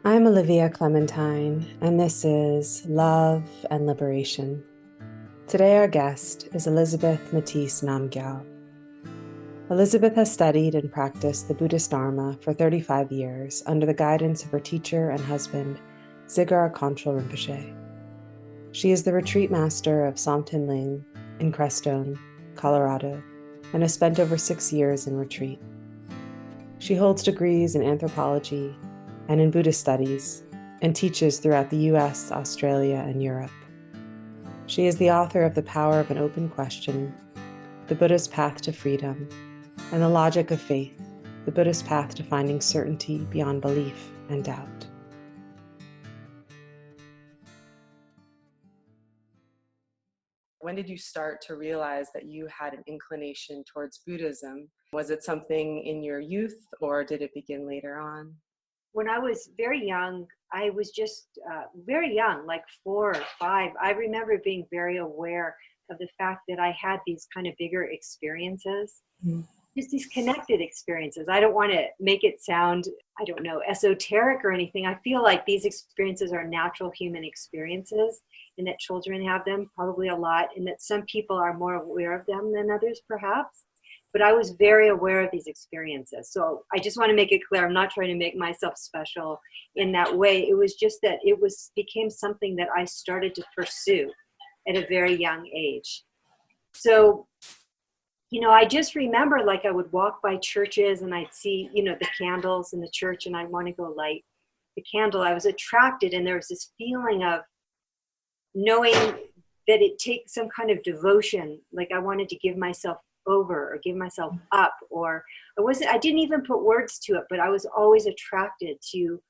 I'm Olivia Clementine, and this is Love and Liberation. Today, our guest is Elizabeth Mattis Namgyel. Elizabeth has studied and practiced the Buddhist Dharma for 35 years under the guidance of her teacher and husband, Dzigar Kongtrul Rinpoche. She is the retreat master of Somten Ling in Crestone, Colorado, and has spent over 6 years in retreat. She holds degrees in anthropology and in Buddhist studies, and teaches throughout the US, Australia, and Europe. She is the author of The Power of an Open Question, The Buddhist Path to Freedom, and The Logic of Faith, The Buddhist Path to Finding Certainty Beyond Belief and Doubt. When did you start to realize that you had an inclination towards Buddhism? Was it something in your youth, or did it begin later on? When I was very young, I was just very young, like 4 or 5. I remember being very aware of the fact that I had these kind of bigger experiences, just these connected experiences. I don't want to make it sound, I don't know, esoteric or anything. I feel like these experiences are natural human experiences, and that children have them probably a lot, and that some people are more aware of them than others, perhaps. But I was very aware of these experiences. So I just want to make it clear, I'm not trying to make myself special in that way. It was just that it became something that I started to pursue at a very young age. So, I just remember, like, I would walk by churches and I'd see, the candles in the church, and I want to go light the candle. I was attracted, and there was this feeling of knowing that it takes some kind of devotion. Like I wanted to give myself over or give myself up, or I didn't even put words to it, but I was always attracted to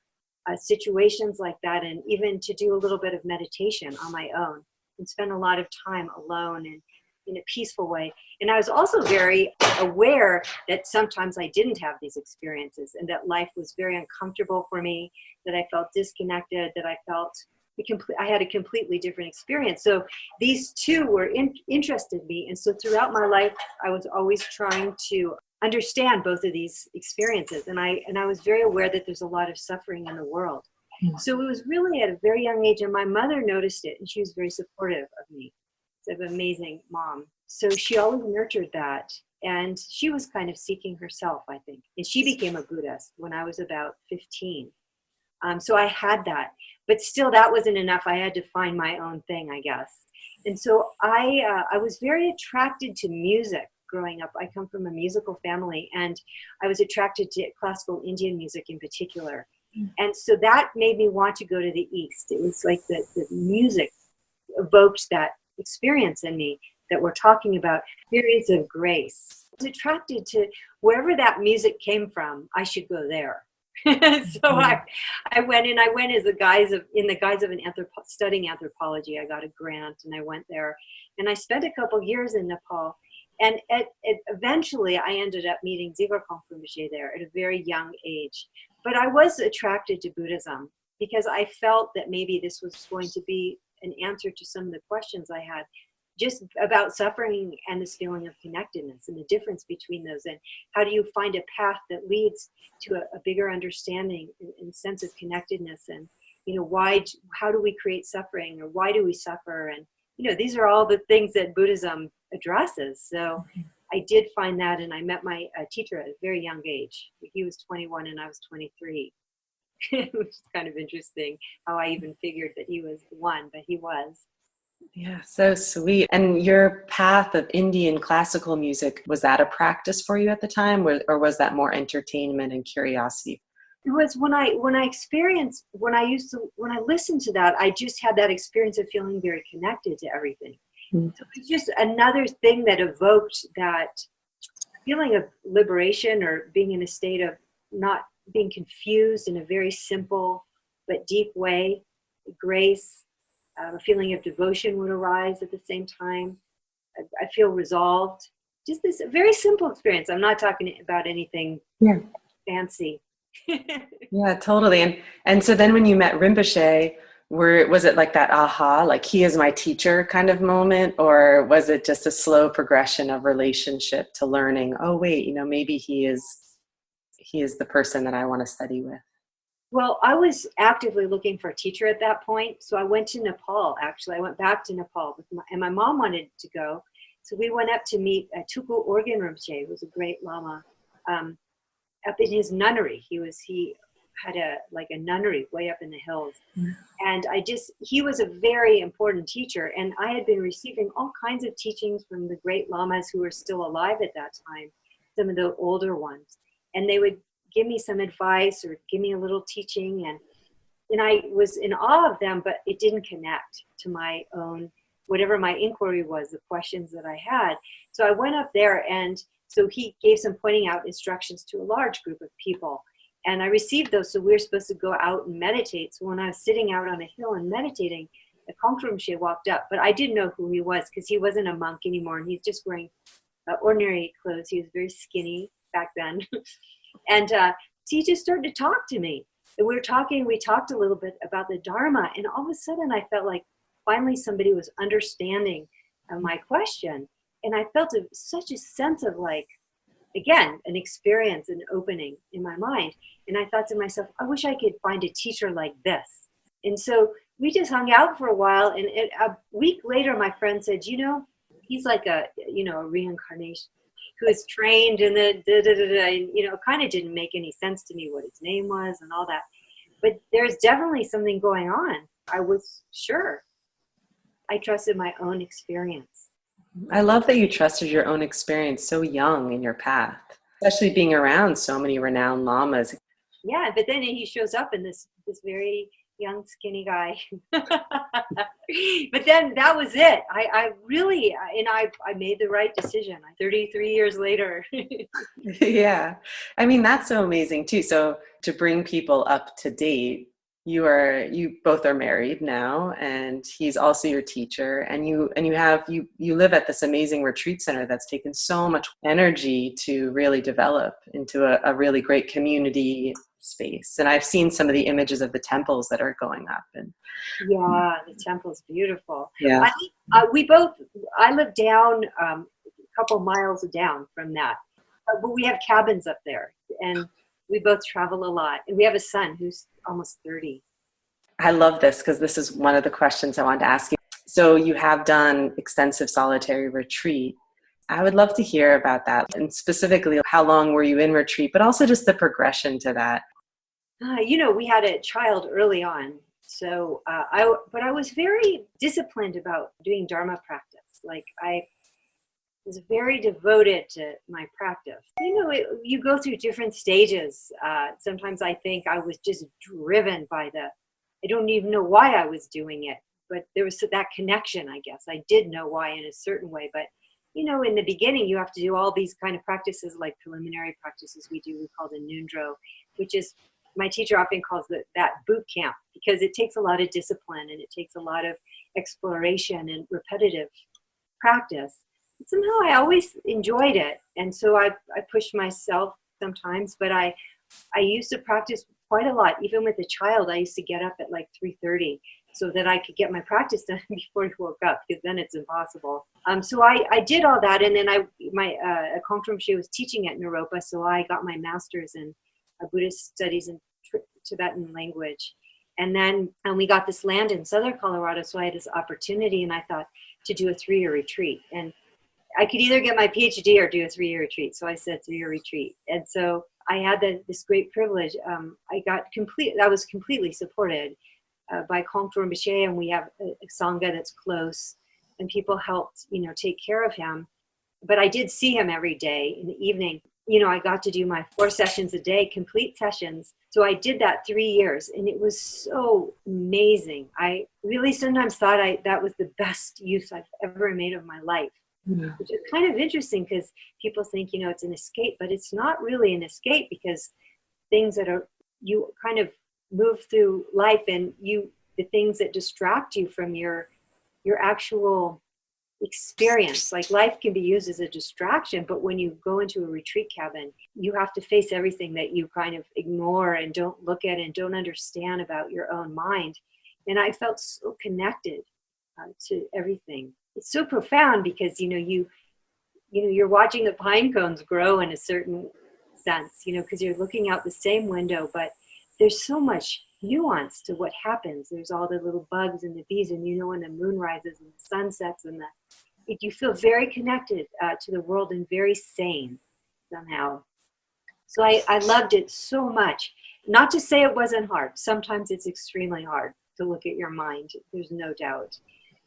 situations like that, and even to do a little bit of meditation on my own and spend a lot of time alone and in a peaceful way. And I was also very aware that sometimes I didn't have these experiences, and that life was very uncomfortable for me, that I felt disconnected, that I felt I had a completely different experience. So these two were interested me. And so throughout my life, I was always trying to understand both of these experiences. And I was very aware that there's a lot of suffering in the world. So it was really at a very young age, and my mother noticed it, and she was very supportive of me. She's an amazing mom. So she always nurtured that. And she was kind of seeking herself, I think. And she became a Buddhist when I was about 15. So I had that. But still, that wasn't enough. I had to find my own thing, I guess. And so I was very attracted to music growing up. I come from a musical family, and I was attracted to classical Indian music in particular. And so that made me want to go to the East. It was like the music evoked that experience in me that we're talking about, experience of grace. I was attracted to wherever that music came from. I should go there. So I went in in the guise of studying anthropology. I got a grant, and I went there, and I spent a couple years in Nepal. And eventually I ended up meeting Dzigar Kongtrul Rinpoche there at a very young age. But I was attracted to Buddhism because I felt that maybe this was going to be an answer to some of the questions I had, just about suffering and this feeling of connectedness and the difference between those, and how do you find a path that leads to a bigger understanding and sense of connectedness, and how do we create suffering, or why do we suffer, and these are all the things that Buddhism addresses. So I did find that, and I met my teacher at a very young age. He was 21 and I was 23. Which is kind of interesting how I even figured that he was one, but he was. Yeah, so sweet. And your path of Indian classical music, was that a practice for you at the time, or was that more entertainment and curiosity? It was when I listened to that, I just had that experience of feeling very connected to everything. So it's just another thing that evoked that feeling of liberation, or being in a state of not being confused in a very simple but deep way. Grace, a feeling of devotion would arise at the same time. I feel resolved. Just this very simple experience. I'm not talking about anything fancy. Yeah, totally. And so then when you met Rinpoche, was it like that aha, like he is my teacher kind of moment, or was it just a slow progression of relationship to learning, oh wait, maybe he is the person that I want to study with? Well, I was actively looking for a teacher at that point. So I went to Nepal, actually. I went back to Nepal and my mom wanted to go. So we went up to meet Tuku Organ Rinpoche, who was a great Lama, um, up in his nunnery. He had a nunnery way up in the hills. And he was a very important teacher. And I had been receiving all kinds of teachings from the great lamas who were still alive at that time, some of the older ones. And they would give me some advice or give me a little teaching. And I was in awe of them, but it didn't connect to my own, whatever my inquiry was, the questions that I had. So I went up there, and so he gave some pointing out instructions to a large group of people. And I received those, so we were supposed to go out and meditate. So when I was sitting out on a hill and meditating, the Kongtrumshe walked up, but I didn't know who he was because he wasn't a monk anymore, and he's just wearing ordinary clothes. He was very skinny back then. And he just started to talk to me. And we talked a little bit about the Dharma, and all of a sudden I felt like finally somebody was understanding my question. And I felt such a sense of like, again, an experience, an opening in my mind. And I thought to myself, I wish I could find a teacher like this. And so we just hung out for a while. And a week later, my friend said, he's like a reincarnation who is trained in the kind of didn't make any sense to me what his name was and all that. But there's definitely something going on. I was sure. I trusted my own experience. I love that you trusted your own experience so young in your path, especially being around so many renowned lamas. Yeah, but then he shows up in this very young, skinny guy. But then that was it. I made the right decision 33 years later. Yeah. I mean, that's so amazing too. So to bring people up to date, you both are married now, and he's also your teacher, and you live at this amazing retreat center that's taken so much energy to really develop into a really great community space. And I've seen some of the images of the temples that are going up, and yeah, the temple's beautiful. Yeah. I live down a couple miles down from that, but we have cabins up there, and we both travel a lot, and we have a son who's almost 30. I love this because this is one of the questions I wanted to ask you. So you have done extensive solitary retreat. I would love to hear about that, and specifically how long were you in retreat, but also just the progression to that. We had a child early on, so I was very disciplined about doing Dharma practice. Like I was very devoted to my practice. You go through different stages. Sometimes I think I was just driven by I don't even know why I was doing it, but there was that connection, I guess. I did know why in a certain way, but in the beginning, you have to do all these kind of practices, like preliminary practices we call the Nundro, which is, my teacher often calls that boot camp, because it takes a lot of discipline and it takes a lot of exploration and repetitive practice. Somehow I always enjoyed it, and so I pushed myself sometimes, but I used to practice quite a lot. Even with a child, I used to get up at like 3:30 so that I could get my practice done before he woke up, because then it's impossible. So I did all that, and then my Kongtrumshe was teaching at Naropa, so I got my master's in Buddhist studies and Tibetan language. And then we got this land in southern Colorado, so I had this opportunity, and I thought to do a 3-year retreat. And I could either get my PhD or do a 3-year retreat. So I said 3-year retreat. And so I had this great privilege. I was completely supported by Kongtrul Rinpoche, and we have a Sangha that's close, and people helped, take care of him. But I did see him every day in the evening. I got to do my 4 sessions a day, complete sessions. So I did that 3 years, and it was so amazing. I really sometimes thought that was the best use I've ever made of my life. Yeah. Which is kind of interesting, because people think, it's an escape, but it's not really an escape, because things you kind of move through life, and the things that distract you from your actual experience, like life can be used as a distraction, but when you go into a retreat cabin, you have to face everything that you kind of ignore and don't look at and don't understand about your own mind. And I felt so connected to everything. It's so profound, because you're watching the pine cones grow in a certain sense, because you're looking out the same window, but there's so much nuance to what happens. There's all the little bugs and the bees, and when the moon rises and the sun sets, and you feel very connected to the world and very sane somehow. So I loved it so much. Not to say it wasn't hard. Sometimes it's extremely hard to look at your mind. There's no doubt.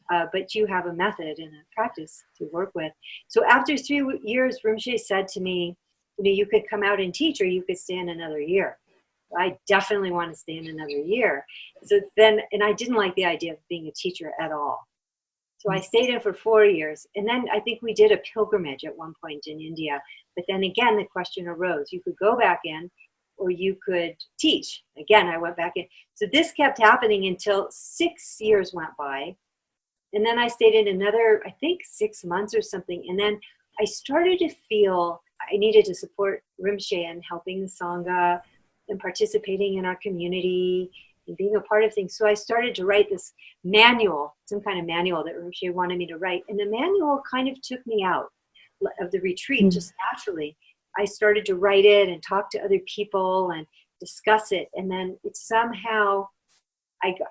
But you have a method and a practice to work with. So after 3 years, Rinpoche said to me, you could come out and teach, or you could stay in another year. I definitely want to stay in another year. So then, and I didn't like the idea of being a teacher at all. So I stayed in for 4 years. And then I think we did a pilgrimage at one point in India. But then again, the question arose. You could go back in, or you could teach. Again, I went back in. So this kept happening until 6 years went by. And then I stayed in another, I think, 6 months or something. And then I started to feel I needed to support Rinpoche and helping the Sangha and participating in our community and being a part of things. So I started to write this manual, some kind of manual that Rinpoche wanted me to write. And the manual kind of took me out of the retreat just naturally. I started to write it and talk to other people and discuss it. And then it somehow,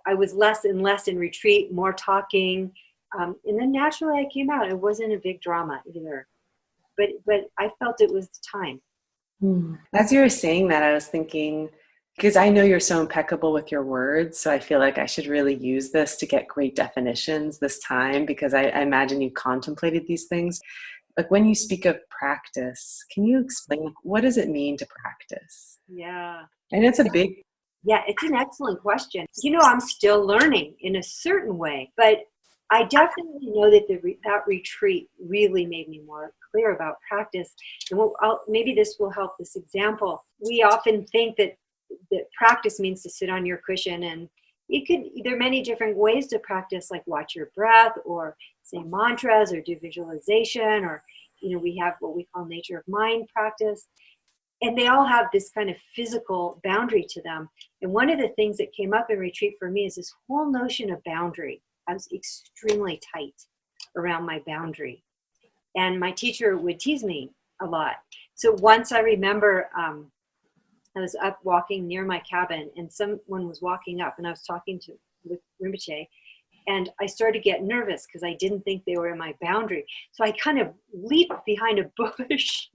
I was less and less in retreat, more talking. And then naturally I came out. It wasn't a big drama either. But I felt it was time. As you were saying that, I was thinking, because I know you're so impeccable with your words, so I feel like I should really use this to get great definitions this time, because I imagine you contemplated these things. Like when you speak of practice, can you explain, what does it mean to practice? Yeah. And it's a big... Yeah, it's an excellent question. I'm still learning in a certain way, but I definitely know that that retreat really made me more clear about practice. And maybe this will help this example. We often think that practice means to sit on your cushion, and there are many different ways to practice, like watch your breath, or say mantras, or do visualization, or we have what we call nature of mind practice. And they all have this kind of physical boundary to them. And one of the things that came up in retreat for me is this whole notion of boundary. I was extremely tight around my boundary. And my teacher would tease me a lot. So once I remember I was up walking near my cabin, and someone was walking up, and I was talking with Rinpoche. And I started to get nervous because I didn't think they were in my boundary. So I kind of leaped behind a bush,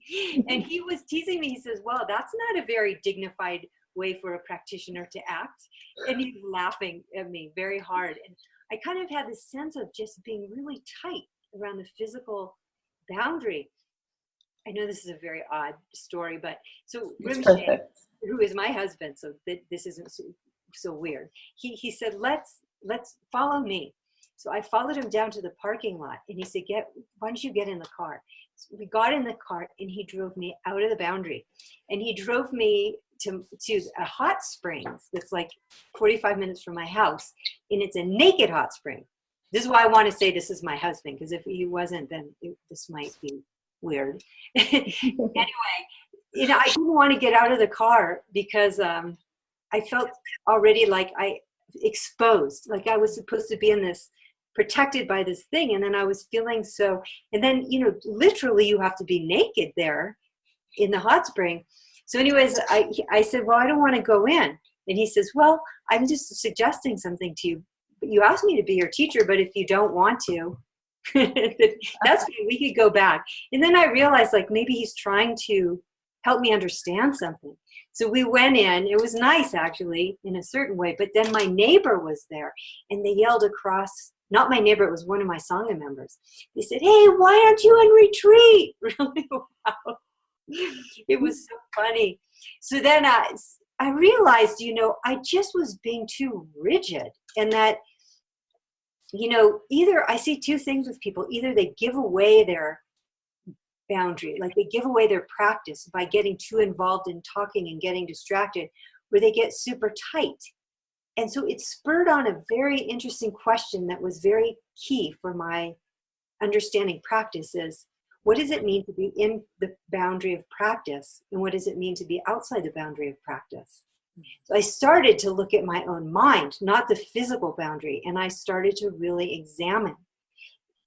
and he was teasing me. He says, well, that's not a very dignified way for a practitioner to act. And he's laughing at me very hard. And I kind of had this sense of just being really tight around the physical boundary. I know this is a very odd story, but so Rinpoche, who is my husband, so this isn't so weird. He said, let's follow me. So I followed him down to the parking lot, and he said, why don't you get in the car? So we got in the car, and he drove me out of the boundary, and he drove me to a hot springs that's like 45 minutes from my house, and it's a naked hot spring. This is why I want to say this is my husband, because if he wasn't, then this might be weird. Anyway, I didn't want to get out of the car because I felt already like exposed, like I was supposed to be in this, protected by this thing. And then I was feeling so, and then, literally you have to be naked there in the hot spring. So anyways, I said, well, I don't want to go in. And he says, well, I'm just suggesting something to you. You asked me to be your teacher, but if you don't want to, that's fine. We could go back. And then I realized, like, maybe he's trying to help me understand something. So we went in. It was nice, actually, in a certain way. But then my neighbor was there, and they yelled across. Not my neighbor, it was one of my Sangha members. They said, hey, why aren't you in retreat? Really? Wow. It was so funny. So then I realized, I just was being too rigid, and that, either I see two things with people. Either they give away their boundary, like they give away their practice by getting too involved in talking and getting distracted, where they get super tight. And so it spurred on a very interesting question that was very key for my understanding practice is, what does it mean to be in the boundary of practice? And what does it mean to be outside the boundary of practice? So I started to look at my own mind, not the physical boundary. And I started to really examine,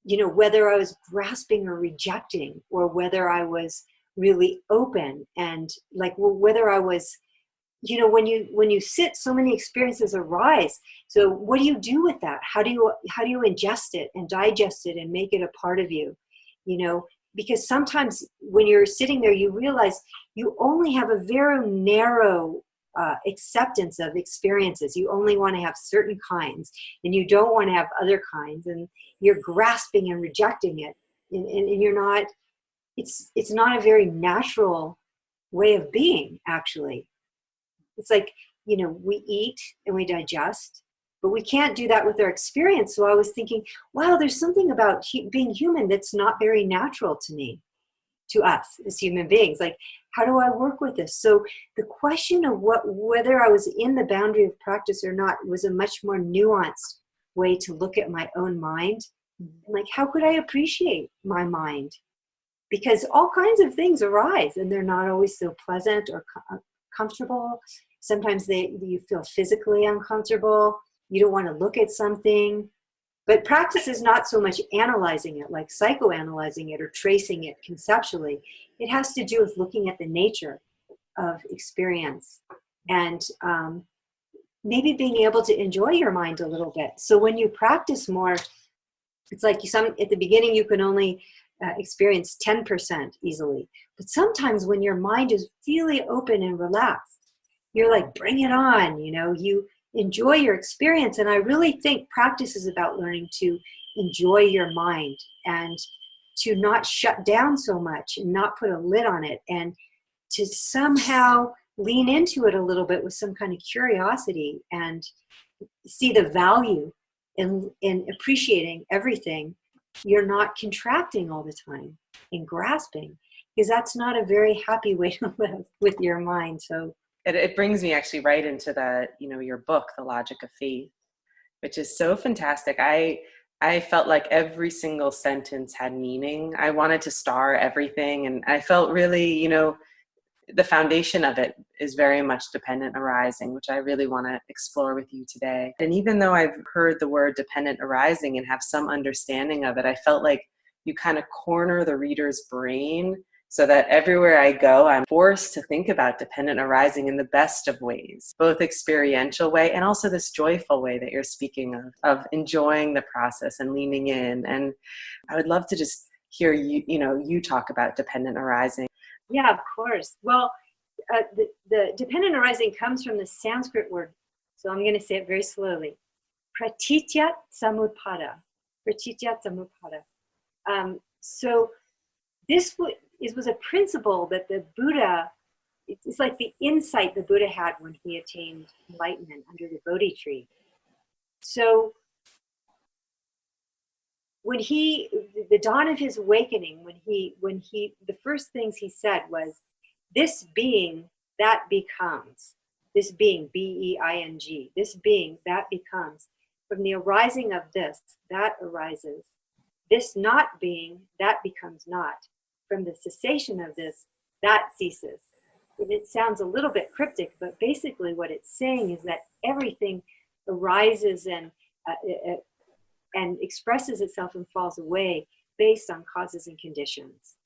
whether I was grasping or rejecting, or whether I was really open, and whether I was, when you sit, so many experiences arise. So what do you do with that? How do you ingest it and digest it and make it a part of you? Because sometimes when you're sitting there, you realize you only have a very narrow acceptance of experiences. You only want to have certain kinds, and you don't want to have other kinds, and you're grasping and rejecting it, and you're not. It's not a very natural way of being, actually. It's like, we eat and we digest, but we can't do that with our experience. So I was thinking, wow, there's something about being human that's not very natural to me, to us as human beings. Like, how do I work with this? So the question of whether I was in the boundary of practice or not was a much more nuanced way to look at my own mind. Like, how could I appreciate my mind? Because all kinds of things arise, and they're not always so pleasant or comfortable. Sometimes you feel physically uncomfortable. You don't want to look at something. But practice is not so much analyzing it, like psychoanalyzing it or tracing it conceptually. It has to do with looking at the nature of experience and maybe being able to enjoy your mind a little bit. So when you practice more, it's like at the beginning you can only experience 10% easily. But sometimes when your mind is really open and relaxed, you're like, bring it on, you enjoy your experience. And I really think practice is about learning to enjoy your mind and to not shut down so much and not put a lid on it, and to somehow lean into it a little bit with some kind of curiosity and see the value in appreciating everything. You're not contracting all the time and grasping, because that's not a very happy way to live with your mind. So it brings me actually right into your book, The Logic of Faith, which is so fantastic. I felt like every single sentence had meaning. I wanted to star everything, and I felt really, the foundation of it is very much dependent arising, which I really want to explore with you today. And even though I've heard the word dependent arising and have some understanding of it, I felt like you kind of corner the reader's brain so that everywhere I go, I'm forced to think about dependent arising in the best of ways, both experiential way and also this joyful way that you're speaking of enjoying the process and leaning in. And I would love to just hear you talk about dependent arising. Yeah, of course. Well, the dependent arising comes from the Sanskrit word. So I'm going to say it very slowly. Pratitya samutpada. Pratitya samutpada. So this was a principle that the Buddha, it's like the insight the Buddha had when he attained enlightenment under the Bodhi tree. So when the dawn of his awakening, the first things he said was, this being that becomes, this being, B-E-I-N-G, this being that becomes, from the arising of this, that arises, this not being, that becomes not, from the cessation of this, that ceases. And it sounds a little bit cryptic, but basically what it's saying is that everything arises and expresses itself and falls away based on causes and conditions.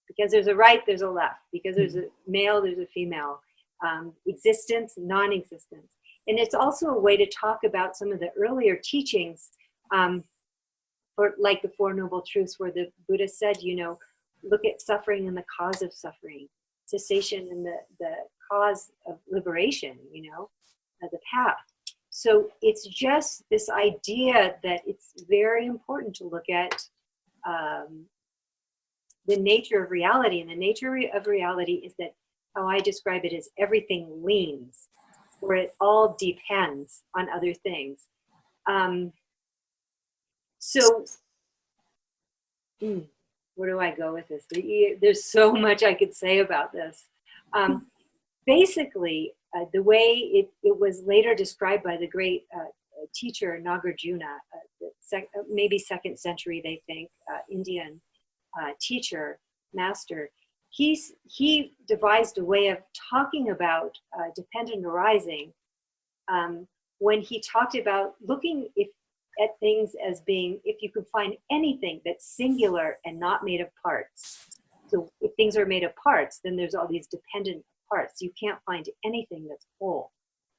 Because there's a right, there's a left. Because there's a male, there's a female. Existence, non-existence. And it's also a way to talk about some of the earlier teachings, or like the Four Noble Truths, where the Buddha said, look at suffering and the cause of suffering, cessation and the cause of liberation, the path. So it's just this idea that it's very important to look at the nature of reality. And the nature of reality is that, how I describe it, is everything leans, or it all depends on other things. Where do I go with this? There's so much I could say about this. Basically, the way it was later described by the great teacher Nagarjuna, maybe 2nd century, they think, Indian teacher, master, he devised a way of talking about dependent arising when he talked about looking at things as being, if you can find anything that's singular and not made of parts. So if things are made of parts, then there's all these dependent parts. You can't find anything that's whole.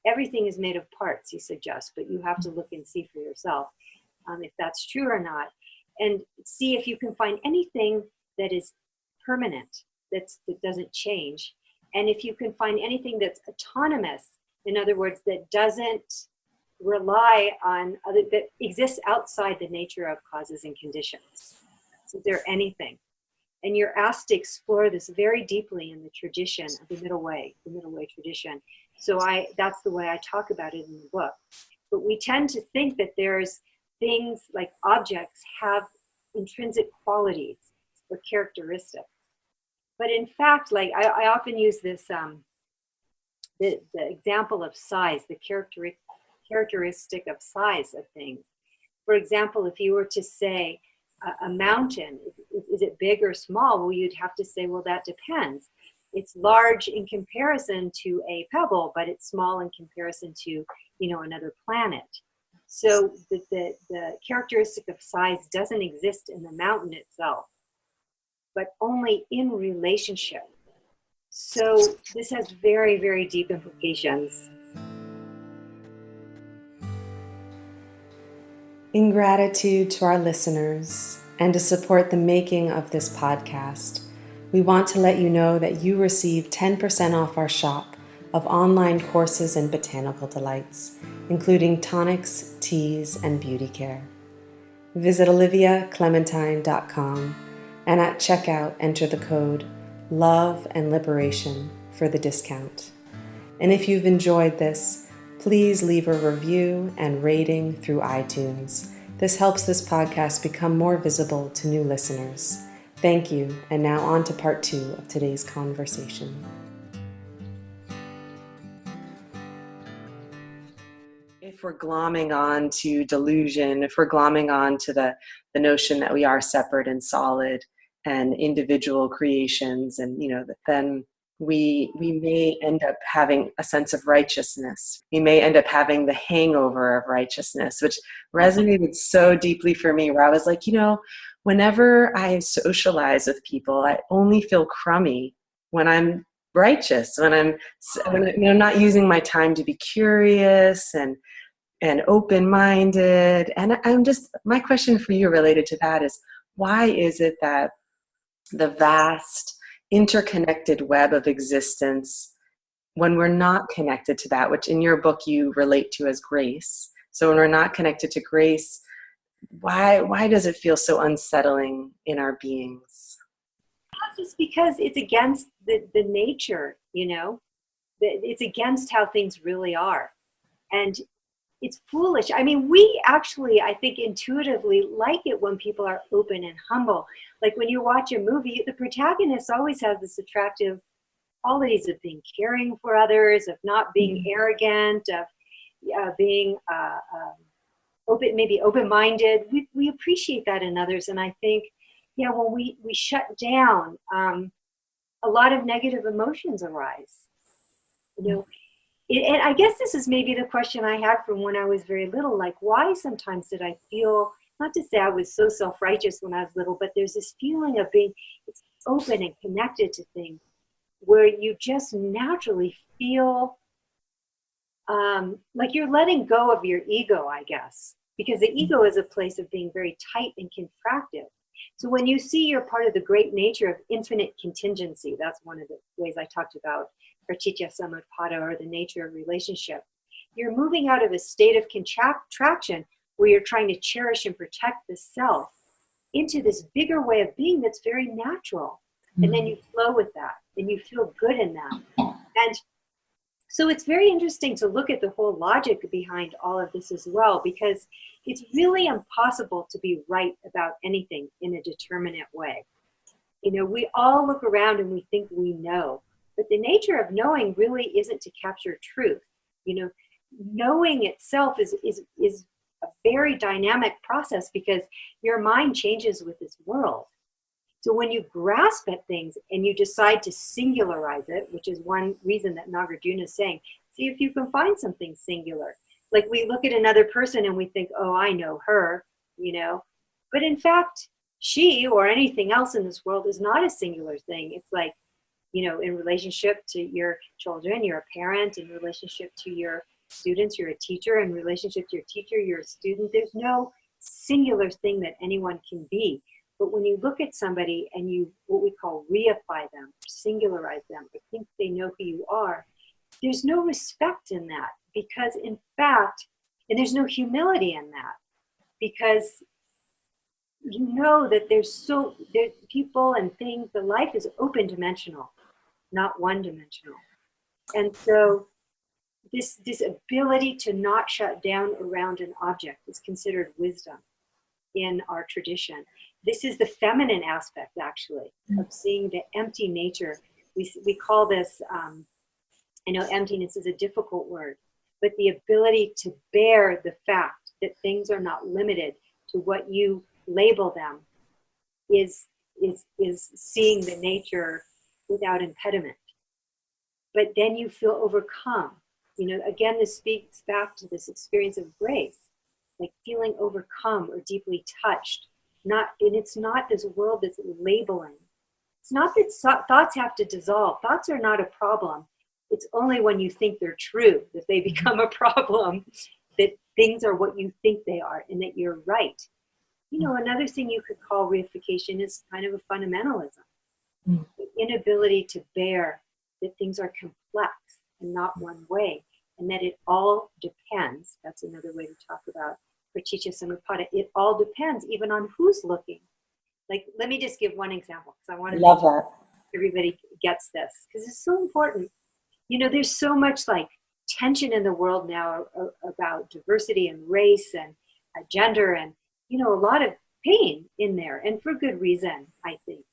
Everything is made of parts, he suggests, but you have to look and see for yourself if that's true or not. And see if you can find anything that is permanent, that doesn't change. And if you can find anything that's autonomous, in other words, that doesn't rely on other, that exists outside the nature of causes and conditions. So is there anything? And you're asked to explore this very deeply in the tradition of the Middle Way tradition. So that's the way I talk about it in the book. But we tend to think that there's things like objects have intrinsic qualities or characteristics. But in fact, like I often use this, the example of size, the characteristic of size of things. For example, if you were to say a mountain, is it big or small? Well, you'd have to say, well, that depends. It's large in comparison to a pebble, but it's small in comparison to, another planet. So the characteristic of size doesn't exist in the mountain itself, but only in relationship. So this has very, very deep implications. In gratitude to our listeners and to support the making of this podcast, we want to let you know that you receive 10% off our shop of online courses and botanical delights, including tonics, teas, and beauty care. Visit oliviaclementine.com and at checkout enter the code LOVE and LIBERATION for the discount. And if you've enjoyed this, please leave a review and rating through iTunes. This helps this podcast become more visible to new listeners. Thank you, and now on to part 2 of today's conversation. If we're glomming on to delusion, if we're glomming on to the notion that we are separate and solid and individual creations, and then we may end up having a sense of righteousness. We may end up having the hangover of righteousness, which resonated so deeply for me, where I was like, whenever I socialize with people, I only feel crummy when I'm righteous, when I'm not using my time to be curious and open-minded. And my question for you related to that is, why is it that the vast interconnected web of existence, when we're not connected to that, which in your book you relate to as grace, so when we're not connected to grace, why does it feel so unsettling in our beings? It's because it's against the nature, it's against how things really are. And it's foolish. I mean, we actually, I think, intuitively like it when people are open and humble. Like when you watch a movie, the protagonist always has this attractive qualities of being caring for others, of not being arrogant, of being open, maybe open-minded. We appreciate that in others. And I think, when we shut down, a lot of negative emotions arise. And I guess this is maybe the question I had from when I was very little, like why sometimes did I feel, not to say I was so self-righteous when I was little, but there's this feeling of being open and connected to things where you just naturally feel like you're letting go of your ego, I guess, because the ego is a place of being very tight and contracted. So when you see you're part of the great nature of infinite contingency, that's one of the ways I talked about Pratitya Samutpada, or the nature of relationship. You're moving out of a state of contraction where you're trying to cherish and protect the self into this bigger way of being that's very natural. And then you flow with that and you feel good in that. And so it's very interesting to look at the whole logic behind all of this as well, because it's really impossible to be right about anything in a determinate way. We all look around and we think we know. But the nature of knowing really isn't to capture truth. Knowing itself is a very dynamic process because your mind changes with this world. So when you grasp at things and you decide to singularize it, which is one reason that Nagarjuna is saying, see if you can find something singular. Like we look at another person and we think, oh, I know her, But in fact, she or anything else in this world is not a singular thing. It's like in relationship to your children, you're a parent, in relationship to your students, you're a teacher, in relationship to your teacher, you're a student. There's no singular thing that anyone can be. But when you look at somebody and you, what we call reify them, singularize them, or think they know who you are, there's no respect in that, because in fact, and there's no humility in that, because you know that there's people and things, the life is open dimensional, not one dimensional. And so this ability to not shut down around an object is considered wisdom in our tradition. This is the feminine aspect, actually, of seeing the empty nature. We call this, I know emptiness is a difficult word, but the ability to bear the fact that things are not limited to what you label them is seeing the nature without impediment. But then you feel overcome. Again, this speaks back to this experience of grace, like feeling overcome or deeply touched. And it's not this world that's labeling. It's not that thoughts have to dissolve. Thoughts are not a problem. It's only when you think they're true that they become a problem, that things are what you think they are and that you're right. Another thing you could call reification is kind of a fundamentalism. The inability to bear that things are complex and not one way, and that it all depends. That's another way to talk about Praticca Samuppada. It all depends, even on who's looking. Like, let me just give one example, because I want to love that everybody gets this, because it's so important. There's so much like tension in the world now about diversity and race and gender, and a lot of pain in there, and for good reason, I think.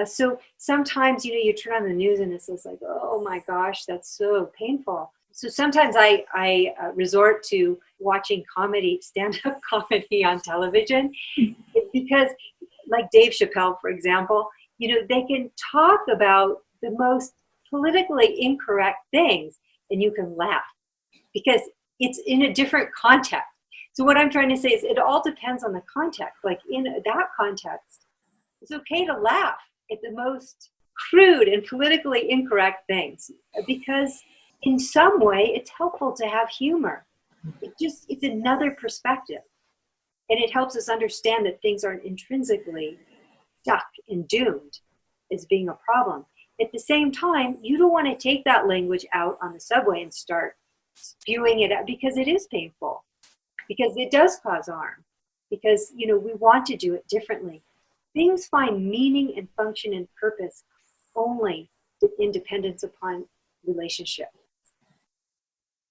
So sometimes, you turn on the news and it's just like, oh my gosh, that's so painful. So sometimes I resort to watching stand-up comedy on television, because like Dave Chappelle, for example, they can talk about the most politically incorrect things and you can laugh because it's in a different context. So what I'm trying to say is it all depends on the context. Like in that context, it's okay to laugh at the most crude and politically incorrect things, because in some way it's helpful to have humor. It's another perspective. And it helps us understand that things aren't intrinsically stuck and doomed as being a problem. At the same time, you don't want to take that language out on the subway and start spewing it out, because it is painful, because it does cause harm, because, we want to do it differently. Things find meaning and function and purpose only in dependence upon relationship.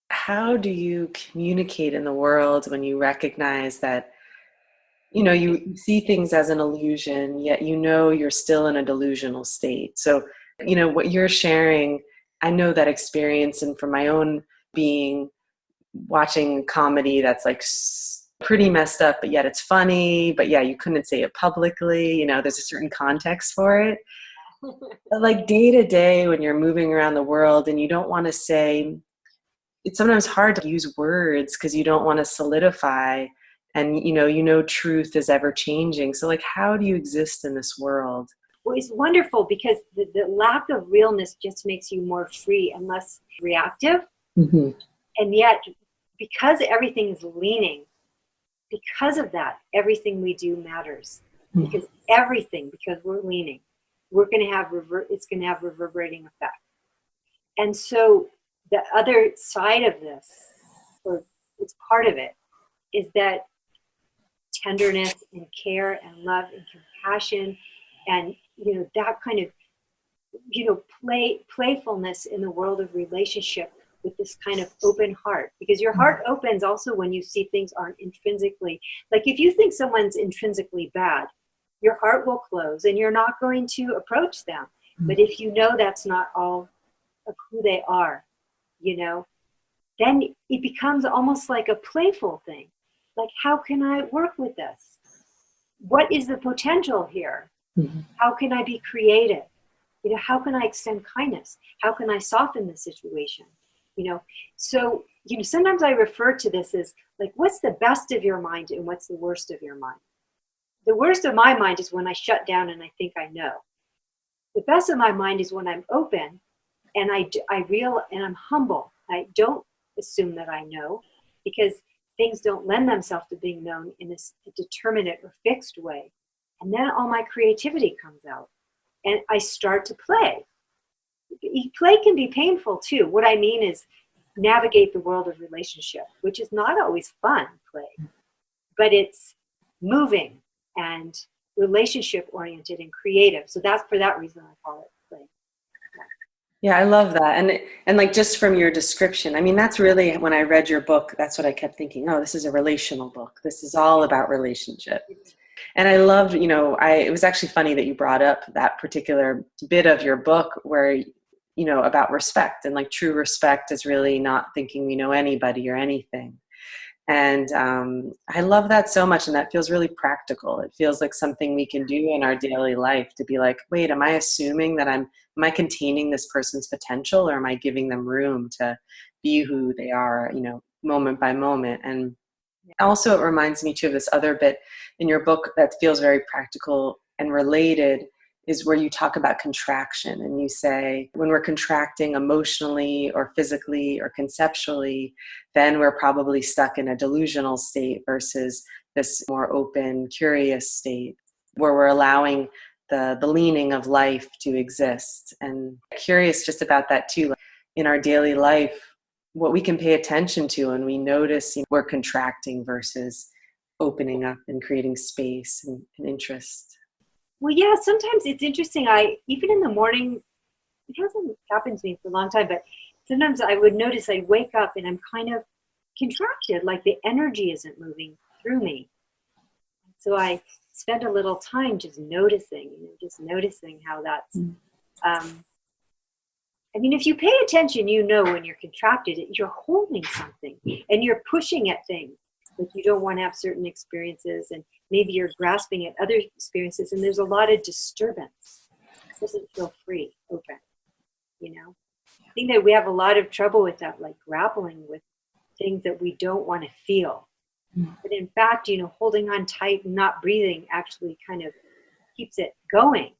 How do you communicate in the world when you recognize that, you see things as an illusion, yet you're still in a delusional state? So, what you're sharing, I know that experience, and from my own being, watching comedy that's like pretty messed up, but yet it's funny, but yeah, you couldn't say it publicly, there's a certain context for it. Like day to day when you're moving around the world and you don't want to say, it's sometimes hard to use words because you don't want to solidify, and truth is ever changing. So like, how do you exist in this world? Well, it's wonderful because the lack of realness just makes you more free and less reactive. Mm-hmm. And yet, because everything is leaning, because of that, everything we do matters. Mm-hmm. Because we're leaning, it's going to have reverberating effect. And so the other side of this, or it's part of it, is that tenderness and care and love and compassion and, that kind of, playfulness in the world of relationship with this kind of open heart. Because your heart opens also when you see things aren't intrinsically, like if you think someone's intrinsically bad, your heart will close and you're not going to approach them. But if that's not all of who they are, then it becomes almost like a playful thing. Like, how can I work with this? What is the potential here? Mm-hmm. How can I be creative? How can I extend kindness? How can I soften the situation? So, sometimes I refer to this as like, what's the best of your mind and what's the worst of your mind? The worst of my mind is when I shut down and I think I know. the best of my mind is when I'm open and and I'm humble. I don't assume that I know, because things don't lend themselves to being known in a determinate or fixed way. And then all my creativity comes out and I start to play. Play can be painful too. What I mean is navigate the world of relationship, which is not always fun play, but it's moving and relationship oriented and creative. So that's for that reason I call it play. Yeah, I love that. And like, just from your description, I mean, that's really, when I read your book, that's what I kept thinking. Oh, this is a relational book. This is all about relationship. And I loved, it was actually funny that you brought up that particular bit of your book where, about respect, and like true respect is really not thinking we know anybody or anything. And I love that so much. And that feels really practical. It feels like something we can do in our daily life, to be like, wait, am I assuming that am I containing this person's potential, or am I giving them room to be who they are, moment by moment? And also, it reminds me too of this other bit in your book that feels very practical and related, is where you talk about contraction, and you say when we're contracting emotionally or physically or conceptually, then we're probably stuck in a delusional state versus this more open, curious state where we're allowing the leaning of life to exist. And curious just about that too, like in our daily life, what we can pay attention to, and we notice we're contracting versus opening up and creating space and interest. Well, yeah, sometimes it's interesting. Even in the morning, it hasn't happened to me for a long time, but sometimes I would notice I wake up and I'm kind of contracted, like the energy isn't moving through me. So I spend a little time just noticing how that's, if you pay attention, when you're contracted, you're holding something and you're pushing at things. Like you don't want to have certain experiences, and maybe you're grasping at other experiences, and there's a lot of disturbance. It doesn't feel free, open, I think that we have a lot of trouble with that, like grappling with things that we don't want to feel. But in fact, holding on tight and not breathing actually kind of keeps it going.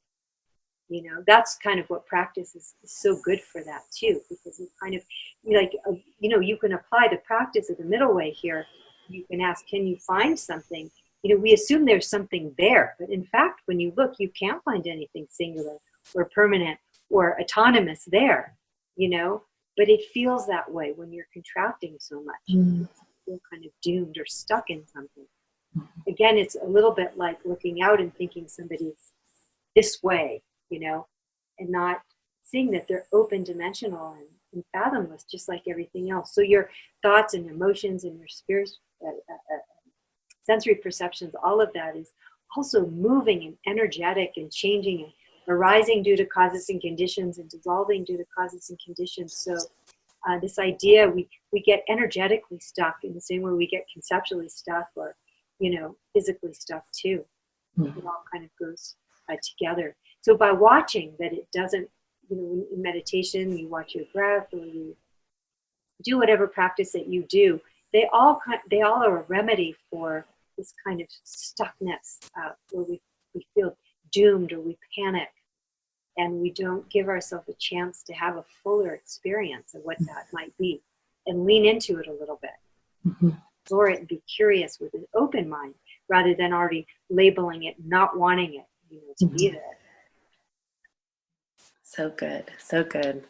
That's kind of what practice is so good for that too, because you kind of you can apply the practice of the middle way here. You can ask, can you find something? We assume there's something there, but in fact, when you look, you can't find anything singular or permanent or autonomous there, but it feels that way when you're contracting so much. You feel kind of doomed or stuck in something. Again, it's a little bit like looking out and thinking somebody's this way, and not seeing that they're open, dimensional, and fathomless, just like everything else. So your thoughts and emotions and your spirit, sensory perceptions, all of that is also moving and energetic and changing and arising due to causes and conditions and dissolving due to causes and conditions. So this idea, we get energetically stuck in the same way we get conceptually stuck, or physically stuck too. It all kind of goes together. So by watching that, it doesn't, in meditation, you watch your breath, or you do whatever practice that you do, they all are a remedy for this kind of stuckness, where we feel doomed, or we panic, and we don't give ourselves a chance to have a fuller experience of what that might be, and lean into it a little bit. Explore it and be curious with an open mind, rather than already labeling it, not wanting it, to be there. So good. So good.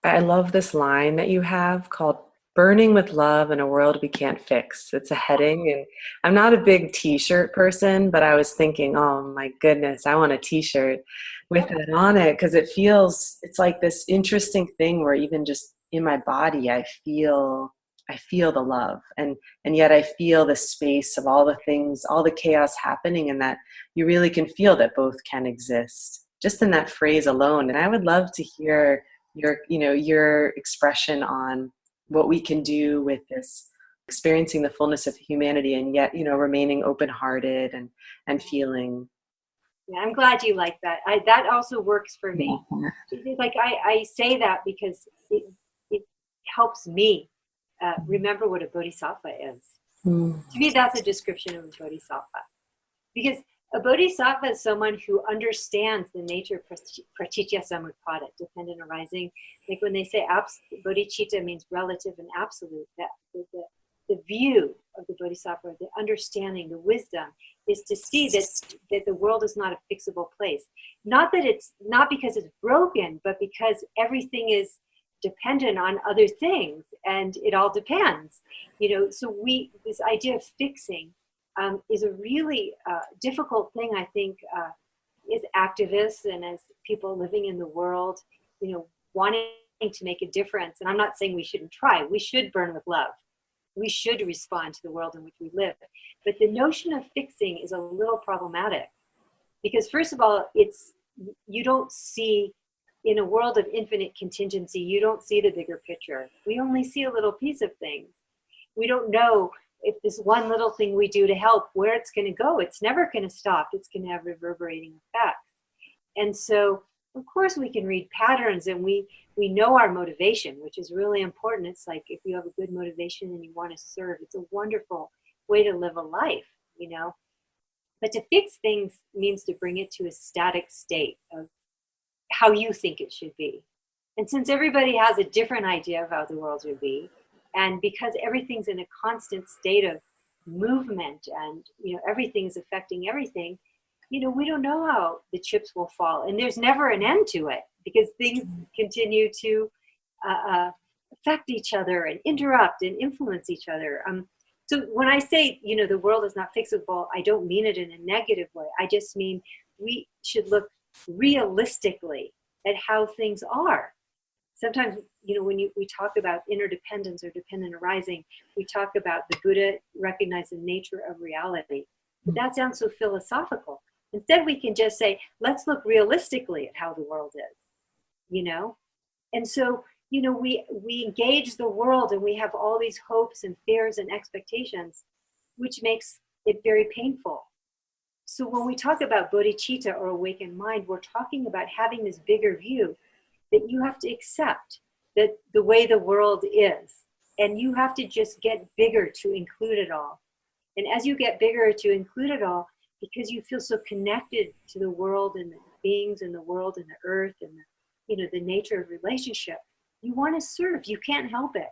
I love this line that you have called "Burning with Love in a World We Can't Fix." It's a heading, and I'm not a big t-shirt person, but I was thinking, oh my goodness, I want a t-shirt with that on it, because it's like this interesting thing where even just in my body, I feel the love, and yet I feel the space of all the things, all the chaos happening, and that you really can feel that both can exist just in that phrase alone. And I would love to hear your expression on what we can do with this, experiencing the fullness of humanity, and yet remaining open-hearted and feeling. Yeah, I'm glad you like that. That also works for me. Like I say that because it helps me remember what a bodhisattva is. To me, that's a description of a bodhisattva. Because A bodhisattva is someone who understands the nature of pratitya samutpada, dependent arising. Like when they say bodhicitta means relative and absolute, that the view of the bodhisattva, the understanding, the wisdom, is to see that the world is not a fixable place. Not that it's not because it's broken, but because everything is dependent on other things, and it all depends. So this idea of fixing is a really difficult thing, I think, as activists and as people living in the world, wanting to make a difference. And I'm not saying we shouldn't try. We should burn with love. We should respond to the world in which we live. But the notion of fixing is a little problematic because, first of all, you don't see, in a world of infinite contingency, you don't see the bigger picture. We only see a little piece of things. We don't know if this one little thing we do to help, where it's going to go. It's never going to stop. It's going to have reverberating effects. And so, of course, we can read patterns, and we know our motivation, which is really important. It's like if you have a good motivation and you want to serve, it's a wonderful way to live a life, But to fix things means to bring it to a static state of how you think it should be. And since everybody has a different idea of how the world should be, and because everything's in a constant state of movement and, everything's affecting everything, we don't know how the chips will fall. And there's never an end to it because things continue to affect each other and interrupt and influence each other. So when I say, the world is not fixable, I don't mean it in a negative way. I just mean we should look realistically at how things are. Sometimes, when we talk about interdependence or dependent arising, we talk about the Buddha recognized the nature of reality. But that sounds so philosophical. Instead, we can just say, let's look realistically at how the world is, And so, we engage the world and we have all these hopes and fears and expectations, which makes it very painful. So when we talk about bodhicitta or awakened mind, we're talking about having this bigger view that you have to accept that the way the world is, and you have to just get bigger to include it all. And as you get bigger to include it all, because you feel so connected to the world and the beings in the world and the earth and the nature of relationship, you want to serve. You can't help it.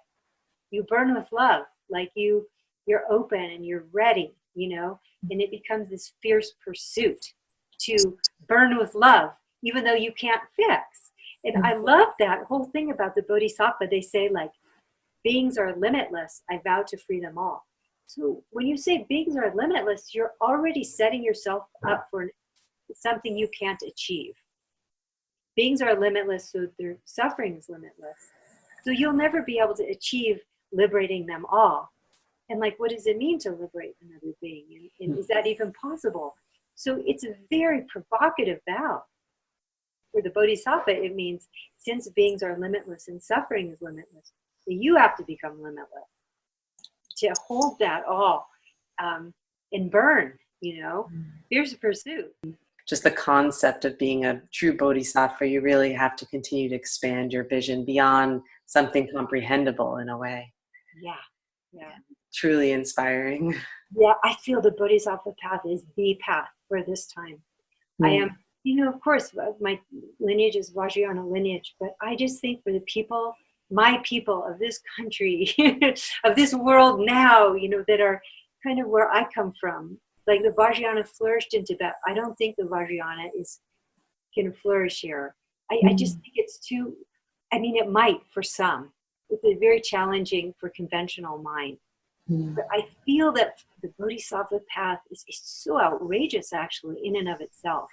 You burn with love, like you're open and you're ready, and it becomes this fierce pursuit to burn with love, even though you can't fix. And I love that whole thing about the bodhisattva. They say, like, beings are limitless. I vow to free them all. So when you say beings are limitless, you're already setting yourself up for something you can't achieve. Beings are limitless, so their suffering is limitless. So you'll never be able to achieve liberating them all. And like, what does it mean to liberate another being? And is that even possible? So it's a very provocative vow. For the bodhisattva, it means since beings are limitless and suffering is limitless, you have to become limitless to hold that all and burn, fierce pursuit. Just the concept of being a true bodhisattva, you really have to continue to expand your vision beyond something comprehensible in a way. Yeah. Truly inspiring. Yeah, I feel the bodhisattva path is the path for this time. I am, of course, my lineage is Vajrayana lineage, but I just think for the people, my people of this country, of this world now, that are kind of where I come from, like the Vajrayana flourished in Tibet. I don't think the Vajrayana can flourish here. I just think it's too, it might for some. It's very challenging for conventional mind. But I feel that the bodhisattva path is so outrageous, actually, in and of itself.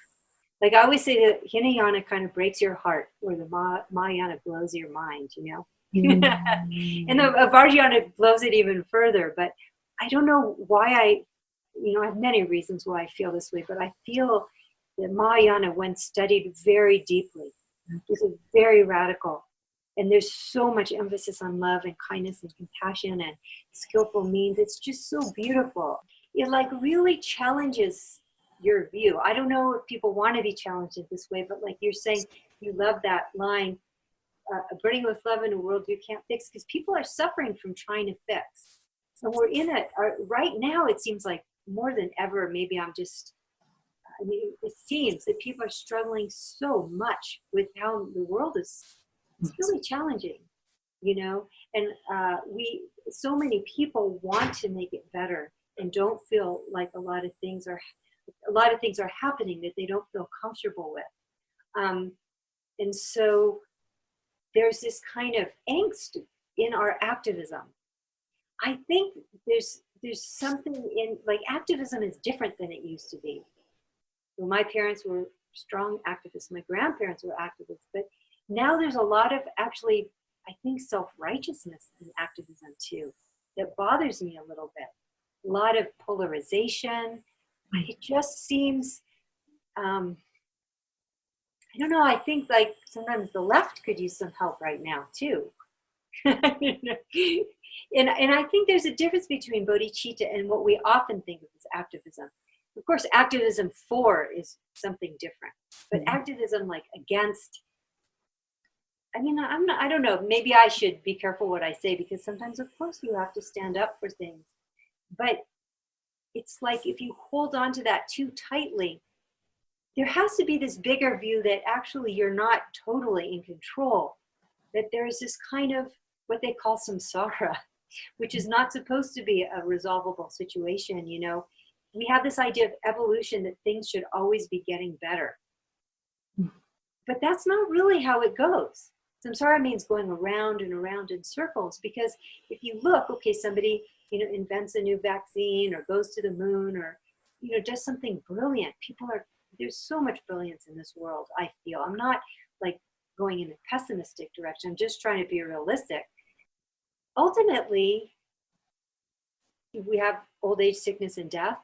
Like I always say that Hinayana kind of breaks your heart, or the Mahayana blows your mind, And the Vajrayana blows it even further. But I don't know why I have many reasons why I feel this way, but I feel that Mahayana, when studied very deeply, is very radical. And there's so much emphasis on love and kindness and compassion and skillful means. It's just so beautiful. It like really challenges your view. I don't know if people want to be challenged in this way, but like you're saying, you love that line, burning with love in a world you can't fix, because people are suffering from trying to fix. And we're in it right now. It seems like more than ever, maybe I'm just I mean, it seems that people are struggling so much with how the world is. It's really challenging, you know. And so many people want to make it better and don't feel like a lot of things are happening that they don't feel comfortable with. And so there's this kind of angst in our activism. I think there's something in, like, activism is different than it used to be. Well, my parents were strong activists, my grandparents were activists, but now there's a lot of, actually, I think, self-righteousness in activism too, that bothers me a little bit. A lot of polarization. It just seems, I don't know, I think like sometimes the left could use some help right now too. And I think there's a difference between bodhicitta and what we often think of as activism. Of course, activism for is something different, but activism like against, I mean, I don't know, maybe I should be careful what I say, because sometimes, of course, you have to stand up for things. But it's like if you hold on to that too tightly, there has to be this bigger view that actually you're not totally in control, that there's this kind of what they call samsara, which is not supposed to be a resolvable situation, you know. We have this idea of evolution, that things should always be getting better. But that's not really how it goes. Samsara means going around and around in circles, because if you look, okay, somebody, you know, invents a new vaccine or goes to the moon or, you know, does something brilliant. There's so much brilliance in this world, I feel. I'm not like going in a pessimistic direction. I'm just trying to be realistic. Ultimately, we have old age, sickness, and death.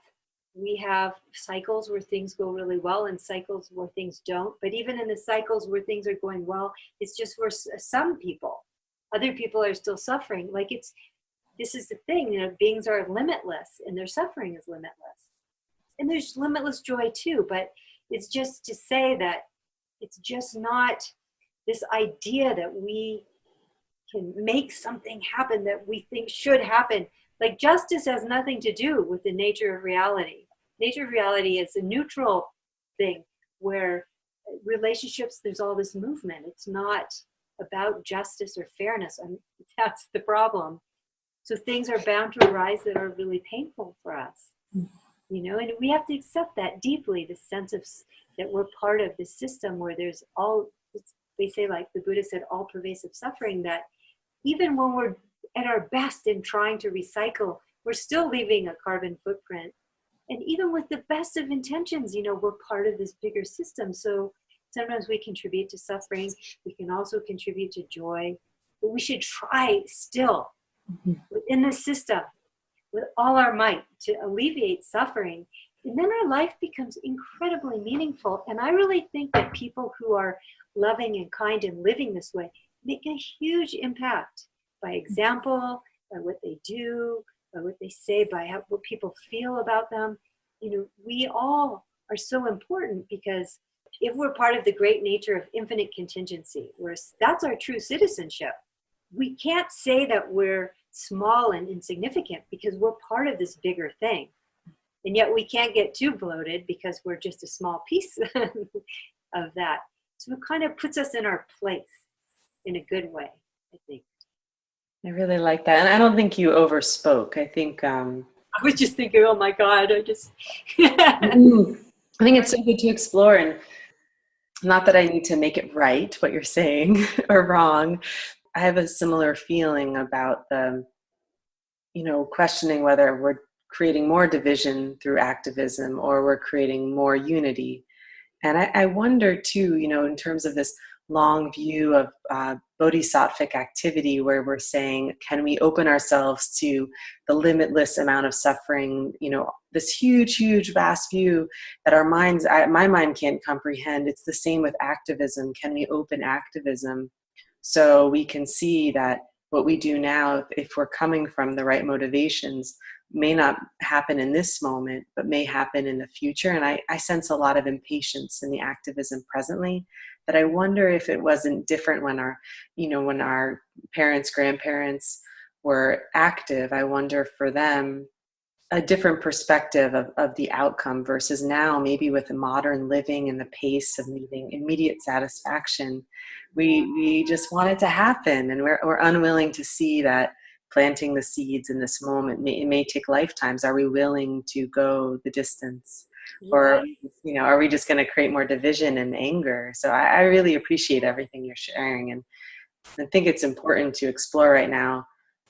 We have cycles where things go really well and cycles where things don't. But even in the cycles where things are going well, it's just for some people. Other people are still suffering. Like this is the thing, you know, beings are limitless and their suffering is limitless. And there's limitless joy too, but it's just to say that it's just not this idea that we can make something happen that we think should happen. Like, justice has nothing to do with the nature of reality. Nature of reality is a neutral thing where relationships, there's all this movement. It's not about justice or fairness, and that's the problem. So things are bound to arise that are really painful for us, you know, and we have to accept that deeply, the sense of that we're part of this system where there's they say, like the Buddha said, all pervasive suffering, that even when we're at our best in trying to recycle, we're still leaving a carbon footprint. And even with the best of intentions, you know, we're part of this bigger system. So sometimes we contribute to suffering. We can also contribute to joy. But we should try still within the system with all our might to alleviate suffering. And then our life becomes incredibly meaningful. And I really think that people who are loving and kind and living this way make a huge impact by example, by what they do, by what they say, by what people feel about them. You know, we all are so important, because if we're part of the great nature of infinite contingency, that's our true citizenship, we can't say that we're small and insignificant, because we're part of this bigger thing. And yet we can't get too bloated because we're just a small piece of that. So it kind of puts us in our place in a good way, I think. I really like that. And I don't think you overspoke. I think I was just thinking, oh my God, I think it's so good to explore, and not that I need to make it right, what you're saying, or wrong. I have a similar feeling about questioning whether we're creating more division through activism or we're creating more unity. And I wonder too, in terms of this long view of bodhisattvic activity, where we're saying, can we open ourselves to the limitless amount of suffering, this huge, huge, vast view that my mind can't comprehend. It's the same with activism. Can we open activism so we can see that what we do now, if we're coming from the right motivations, may not happen in this moment, but may happen in the future. And I sense a lot of impatience in the activism presently, that I wonder if it wasn't different when our parents, grandparents were active. I wonder for them, a different perspective of the outcome versus now, maybe with the modern living and the pace of needing immediate satisfaction, we just want it to happen, and we're unwilling to see that planting the seeds in this moment, it may take lifetimes. Are we willing to go the distance? Or, are we just going to create more division and anger? So I really appreciate everything you're sharing. And I think it's important to explore right now,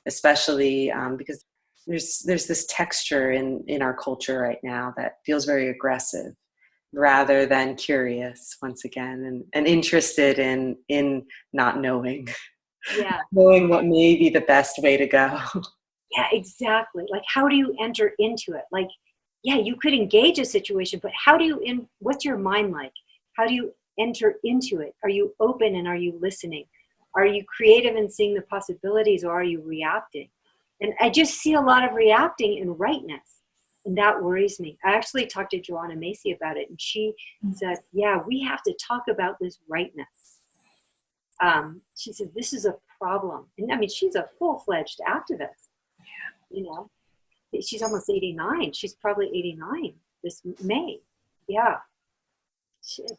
especially because there's this texture in our culture right now that feels very aggressive rather than curious, once again, and interested in not knowing. Yeah. Knowing what may be the best way to go. Yeah, exactly. Like, how do you enter into it? Like, yeah, you could engage a situation, but what's your mind like? How do you enter into it? Are you open and are you listening? Are you creative and seeing the possibilities, or are you reacting? And I just see a lot of reacting and rightness. And that worries me. I actually talked to Joanna Macy about it, and she said, yeah, we have to talk about this rightness. She said, this is a problem. And I mean, she's a full-fledged activist. She's almost 89. She's probably 89 this May. Yeah.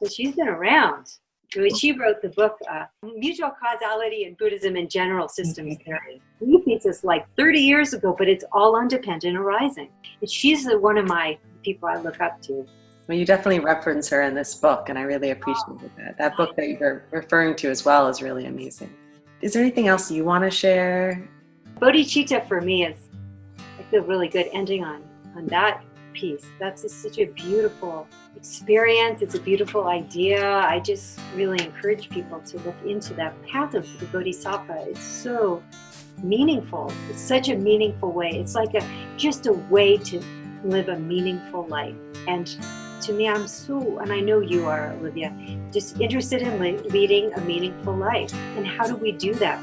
But she's been around. She wrote the book, Mutual Causality in Buddhism and General Systems Theory. He thinks it's like 30 years ago, but it's all undependent arising. And she's one of my people I look up to. Well, you definitely reference her in this book, and I really appreciated that. That book that you're referring to as well is really amazing. Is there anything else you want to share? Bodhicitta for me is, I feel really good ending on that piece. That's such a beautiful experience. It's a beautiful idea. I just really encourage people to look into that path of the Bodhisattva. It's so meaningful. It's such a meaningful way. It's like just a way to live a meaningful life. And to me, and I know you are, Olivia, just interested in leading a meaningful life. And how do we do that?